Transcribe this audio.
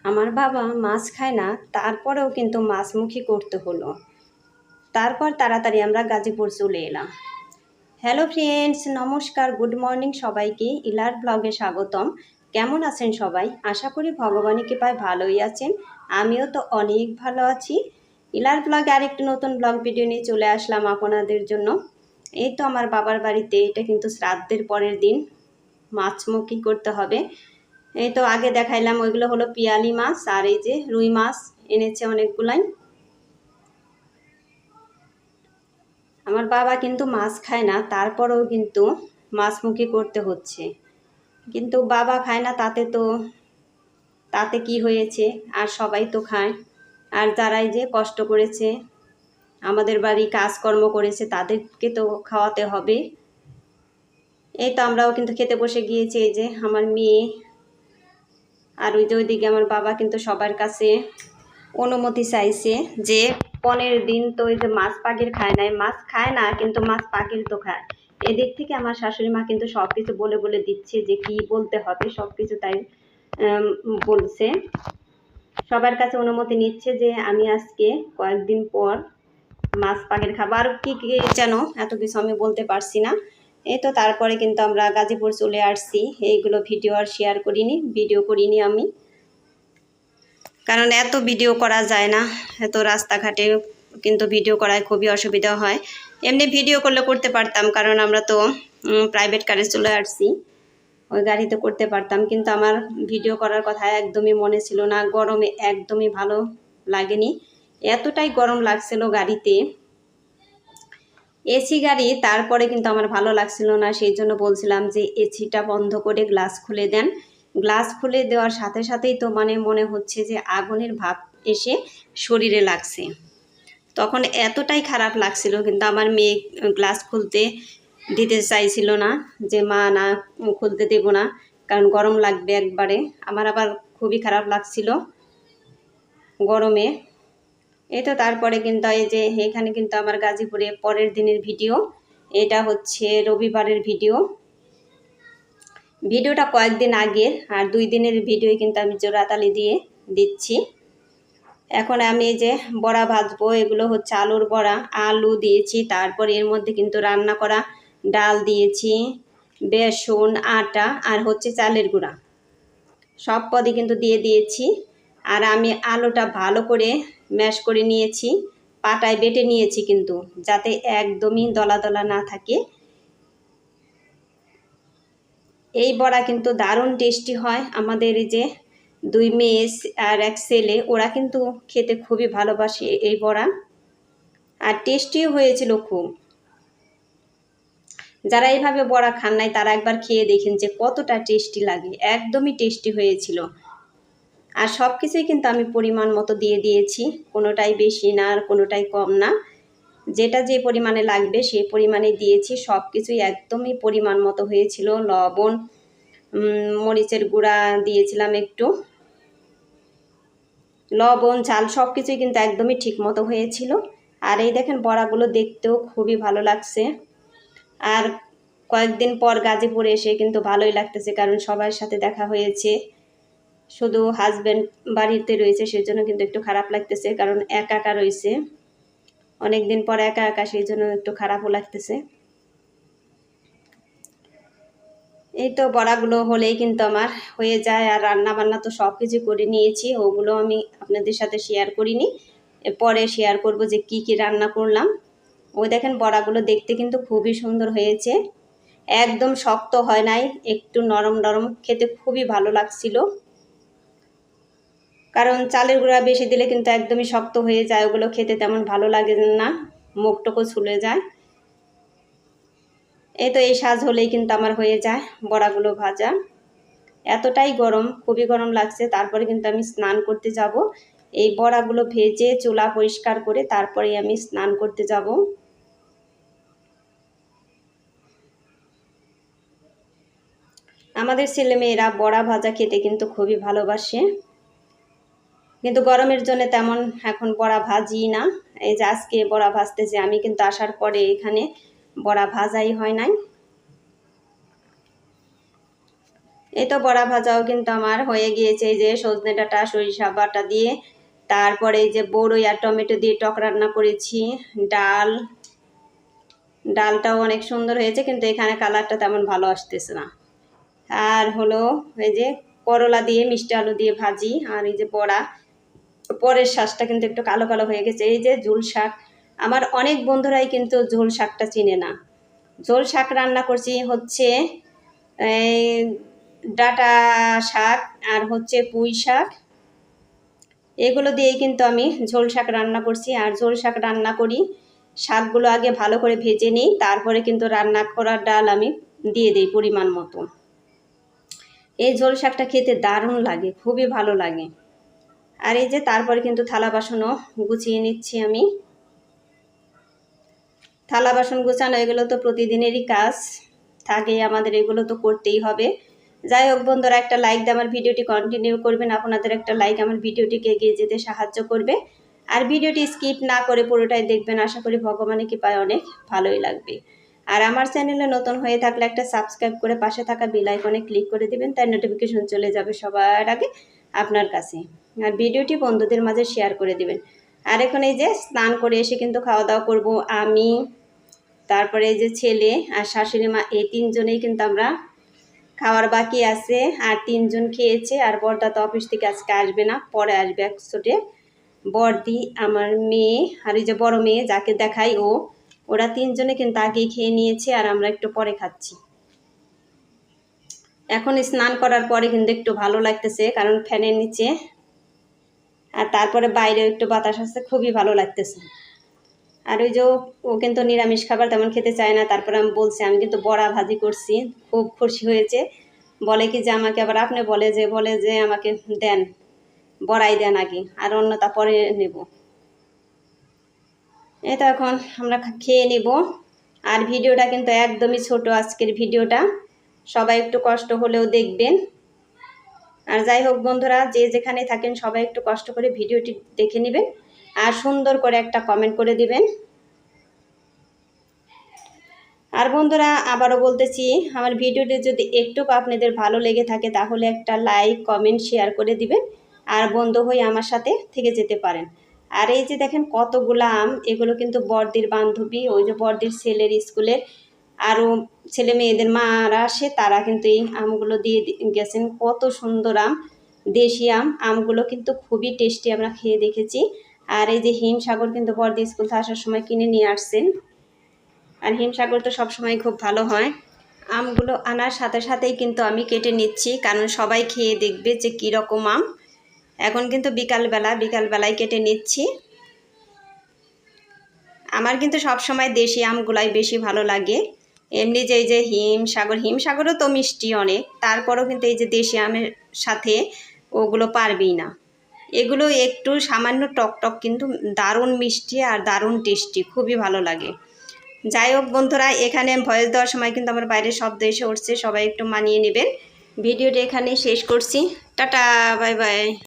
আমার বাবা মাছ খায় না, তারপরেও কিন্তু মাছমুখী করতে হলো। তারপর তাড়াতাড়ি আমরা গাজীপুর চলে এলাম। হ্যালো ফ্রেন্ডস, নমস্কার, গুড মর্নিং সবাইকে। ইলার ব্লগে স্বাগতম। কেমন আছেন সবাই? আশা করি ভগবানের কৃপায় ভালোই আছেন। আমিও তো অনেক ভালো আছি। ইলার ব্লগে আরেকটি নতুন ব্লগ ভিডিও নিয়ে চলে আসলাম আপনাদের জন্য। এই তো আমার বাবার বাড়িতে, এটা কিন্তু শ্রাদ্ধের পরের দিন মাছমুখী করতে হবে। এই তো আগে দেখাইলাম, ওইগুলো হলো পিয়ালি মাছ, আর এই যে রুই মাছ এনেছে অনেকগুলাই। আমার বাবা কিন্তু মাছ খায় না, তারপরেও কিন্তু মাছমুখী করতে হচ্ছে। কিন্তু বাবা খায় না, তাতে কি হয়েছে, আর সবাই তো খায়। আর যারাই যে কষ্ট করেছে, আমাদের বাড়ি কাজকর্ম করেছে, তাদেরকে তো খাওয়াতে হবে। এই তো আমরাও কিন্তু খেতে বসে গিয়েছি। এই যে আমার মেয়ে, আর ওই যে ওইদিকে আমার বাবা কিন্তু সবার কাছে অনুমতি চাইছে যে 15 দিন তো ওই যে মাছ পাখির খায় নাই, মাছ খায় না কিন্তু মাছ পাখির তো খায়। এদিক থেকে আমার শাশুড়ি মা কিন্তু সব কিছু বলে বলে দিচ্ছে যে কি বলতে হবে, সব কিছু তাই বলছে। সবার কাছে অনুমতি নিচ্ছে যে আমি আজকে কয়েকদিন পর মাছ পাখির খাবার কি কি যেন এত কিছু আমি বলতে পারছি না। এই তো তারপরে কিন্তু আমরা গাজীপুর চলে আসছি। এইগুলো ভিডিও আর শেয়ার করিনি, ভিডিও করিনি আমি, কারণ এত ভিডিও করা যায় না, এত রাস্তাঘাটে কিন্তু ভিডিও করায় খুবই অসুবিধা হয়। এমনি ভিডিও করলে করতে পারতাম, কারণ আমরা তো প্রাইভেট কারে চলে আসছি, ওই গাড়িতে করতে পারতাম, কিন্তু আমার ভিডিও করার কথা একদমই মনে ছিল না। গরমে একদমই ভালো লাগেনি, এতটাই গরম লাগছিল গাড়িতে, এসি গাড়ি। তারপরে কিন্তু আমার ভালো লাগছিল না, সেই জন্য বলছিলাম যে এসিটা বন্ধ করে গ্লাস খুলে দেন। গ্লাস খুলে দেওয়ার সাথে সাথেই তো মনে হচ্ছে যে আগুনের ভাপ এসে শরীরে লাগছে। তখন এতটাই খারাপ লাগছিল, কিন্তু আমার মেয়ে গ্লাস খুলতে দিতে চাইছিল না, যে মা না, খুলতে দেব না, কারণ গরম লাগবে একবারে। আমার আবার খুবই খারাপ লাগছিল গরমে। এই তো তারপরে কিন্তু এই যে এখানে কিন্তু আমার গাজীপুরে পরের দিনের ভিডিও, এটা হচ্ছে রবিবারের ভিডিওটা কয়েকদিন আগের, আর 2 দিনের ভিডিও কিন্তু আমি জোড়াতালি দিয়ে দিচ্ছি। এখন আমি এই যে বড়া ভাজবো, এগুলো হচ্ছে আলুর বড়া, আলু দিয়েছি, তারপর এর মধ্যে কিন্তু রান্না করা ডাল দিয়েছি, বেসন, আটা, আর হচ্ছে চালের গুঁড়া, সব পদই কিন্তু দিয়ে দিয়েছি। আর আমি আলুটা ভালো করে ম্যাশ করে নিয়েছি, পাটায় বেটে নিয়েছি, কিন্তু যাতে একদমই দলা দলা না থাকে। এই বড়া কিন্তু দারুণ টেস্টি হয়। আমাদের এই যে 2 মেয়ে আর 1 ছেলে, ওরা কিন্তু খেতে খুবই ভালোবাসে এই বড়া, আর টেস্টিও হয়েছিল খুব। যারা এইভাবে বড়া খান নাই, তারা একবার খেয়ে দেখেন যে কতটা টেস্টি লাগে, একদমই টেস্টি হয়েছিল। আর সব কিছুই কিন্তু আমি পরিমাণ মতো দিয়ে দিয়েছি, কোনোটাই বেশি না আর কোনোটাই কম না, যেটা যে পরিমাণে লাগবে সেই পরিমাণে দিয়েছি। সব কিছুই একদমই পরিমাণ মতো হয়েছিল। লবণ, মরিচের গুঁড়া দিয়েছিলাম একটু, লবণ, ঝাল সব কিছুই কিন্তু একদমই ঠিক মতো হয়েছিল। আর এই দেখেন বড়াগুলো দেখতেও খুবই ভালো লাগছে। আর কয়েকদিন পর গাজীপুরে এসে কিন্তু ভালোই লাগতেছে, কারণ সবার সাথে দেখা হয়েছে। শুধু হাজব্যান্ড বাড়িতে রয়েছে, সেজন্য কিন্তু একটু খারাপ লাগতেছে, কারণ একা একা রয়েছে অনেকদিন পর একা একা, সেই জন্য একটু খারাপও লাগতেছে। এই তো বড়াগুলো হলেই কিন্তু আমার হয়ে যায়। আর রান্না বান্না তো সব কিছু করে নিয়েছি, ওগুলো আমি আপনাদের সাথে শেয়ার করিনি, পরে শেয়ার করব যে কি কি রান্না করলাম। ওই দেখেন বড়াগুলো দেখতে কিন্তু খুবই সুন্দর হয়েছে, একদম শক্ত হয় নাই, একটু নরম নরম, খেতে খুবই ভালো লাগছিল। কারণ চালের গুঁড়া বেশি দিলে কিন্তু একদমই শক্ত হয়ে যায়, ওগুলো খেতে তেমন ভালো লাগে না, মুখটুকু ছুলে যায়। এই তো এই সাজ হলেই কিন্তু আমার হয়ে যায় বড়াগুলো ভাজা। এতটাই গরম, খুবই গরম লাগছে। তারপরে কিন্তু আমি স্নান করতে যাব, এই বড়াগুলো ভেজে চুলা পরিষ্কার করে তারপরে আমি স্নান করতে যাব। আমাদের ছেলেমেয়েরা বড়া ভাজা খেতে কিন্তু খুবই ভালোবাসে, কিন্তু গরমের জন্য তেমন এখন বড়া ভাজি না। এই যে আজকে বড়া ভাজতেছে, আমি কিন্তু আসার পরে এখানে বড়া ভাজাই হয় নাই। এই তো বড়া ভাজাও কিন্তু আমার হয়ে গিয়েছে। এই যে সজনে ডাঁটা সরিষা বাটা দিয়ে, তারপরে এই যে বড়ই আর টমেটো দিয়ে টক রান্না করেছি। ডালটাও অনেক সুন্দর হয়েছে, কিন্তু এখানে কালারটা তেমন ভালো আসতেছে না। আর হলো এই যে করলা দিয়ে মিষ্টি আলু দিয়ে ভাজি, আর এই যে বড়া। পরের শ্বাসটা কিন্তু একটু কালো কালো হয়ে গেছে। এই যে ঝোল শাক, আমার অনেক বন্ধুরাই কিন্তু ঝোল শাকটা চিনে না। ঝোল শাক রান্না করছি হচ্ছে এই ডাঁটা শাক আর হচ্ছে পুঁই শাক, এগুলো দিয়েই কিন্তু আমি ঝোল শাক রান্না করছি। আর ঝোল শাক রান্না করি, শাকগুলো আগে ভালো করে ভেজে নিই, তারপরে কিন্তু রান্না করার ডাল আমি দিয়ে দিই পরিমাণ মতো। এই ঝোল শাকটা খেতে দারুণ লাগে, খুবই ভালো লাগে। আর এই যে তারপরে কিন্তু থালা বাসনও গুছিয়ে নিচ্ছি আমি। থালা বাসন গোছানো এগুলো তো প্রতিদিনেরই কাজ থাকে আমাদের, এগুলো তো করতেই হবে। যাই হোক বন্ধুরা, একটা লাইক দিয়ে আমার ভিডিওটি কন্টিনিউ করবেন। আপনাদের একটা লাইক আমার ভিডিওটিকে এগিয়ে যেতে সাহায্য করবে। আর ভিডিওটি স্কিপ না করে পুরোটাই দেখবেন, আশা করি ভগবানের কৃপায় অনেক ভালোই লাগবে। আর আমার চ্যানেলে নতুন হয়ে থাকলে একটা সাবস্ক্রাইব করে পাশে থাকা বেল আইকনে ক্লিক করে দিবেন, তাই নোটিফিকেশন চলে যাবে সবার আগে আপনার কাছে। আর ভিডিওটি বন্ধুদের মাঝে শেয়ার করে দিবেন। আর এখন এই যে স্নান করে এসে কিন্তু খাওয়া দাওয়া করব আমি, তারপরে এই যে ছেলে আর শাশুড়ি মা, এই তিনজনেই কিন্তু আমরা খাওয়ার বাকি আছে। আর তিনজন খেয়েছে। আর বড়দা তো অফিস থেকে আজকে আসবে না, পরে আসবে একচোটে। বড়দি, আমার মেয়ে আর এই যে বড় মেয়ে যাকে দেখাই ওরা তিনজনে কিন্তু আগেই খেয়ে নিয়েছে, আর আমরা একটু পরে খাচ্ছি। এখন স্নান করার পরে কিন্তু একটু ভালো লাগতেছে, কারণ ফ্যানের নিচে, আর তারপরে বাইরেও একটু বাতাস আছে, খুবই ভালো লাগতেছে। আর ওই যে ও কিন্তু নিরামিষ খাবার তেমন খেতে চায় না, তারপরে আমি বলছি আমি কিন্তু বড়া ভাজি করছি, খুব খুশি হয়েছে। বলে কি যে আমাকে আবার আপনি বলে যে আমাকে দেন, বড়াই দেন আগে, আর অন্যটা পরে নেব। এই তো এখন আমরা খেয়ে নেব। আর ভিডিওটা কিন্তু একদমই ছোট আজকের ভিডিওটা, সবাই একটু কষ্ট হলেও দেখবেন। আর যাই হোক বন্ধুরা, যে যেখানে থাকেন সবাই একটু কষ্ট করে ভিডিওটি দেখে নেবেন, আর সুন্দর করে একটা কমেন্ট করে দিবেন। আর বন্ধুরা আবারও বলতেছি, আমার ভিডিওটি যদি একটু আপনাদের ভালো লেগে থাকে তাহলে একটা লাইক কমেন্ট শেয়ার করে দিবেন, আর বন্ধু হয়ে আমার সাথে থেকে যেতে পারেন। আর এই যে দেখেন কতগুলো আম, এগুলো কিন্তু বড়দির বান্ধবী, ওই যে বড়দির ছেলের স্কুলের আরও ছেলে মেয়েদের মারা আসে, তারা কিন্তু এই আমগুলো দিয়ে গেছেন। কত সুন্দর আম, দেশি আমগুলো কিন্তু খুবই টেস্টি, আমরা খেয়ে দেখেছি। আর এই যে হিমসাগর কিন্তু বড়দি স্কুল থেকে আসার সময় কিনে নিয়ে আসছেন। আর হিমসাগর তো সবসময় খুব ভালো হয়। আমগুলো আনার সাথে সাথেই কিন্তু আমি কেটে নিচ্ছি, কারণ সবাই খেয়ে দেখবে যে কীরকম আম। এখন কিন্তু বিকালবেলায় কেটে নিচ্ছি। আমার কিন্তু সবসময় দেশি আমগুলাই বেশি ভালো লাগে। এমনি যে এই যে হিমসাগরও তো মিষ্টি অনেক, তারপরও কিন্তু এই যে দেশি আমের সাথে ওগুলো পারবেই না। এগুলো একটু সামান্য টকটক, কিন্তু দারুণ মিষ্টি আর দারুণ টেস্টি, খুবই ভালো লাগে। যাই হোক বন্ধুরা, এখানে ভয়েস দেওয়ার সময় কিন্তু আমার বাইরে শব্দ এসে উঠছে, সবাই একটু মানিয়ে নেবেন। ভিডিওটা এখানেই শেষ করছি। Tata, bye bye.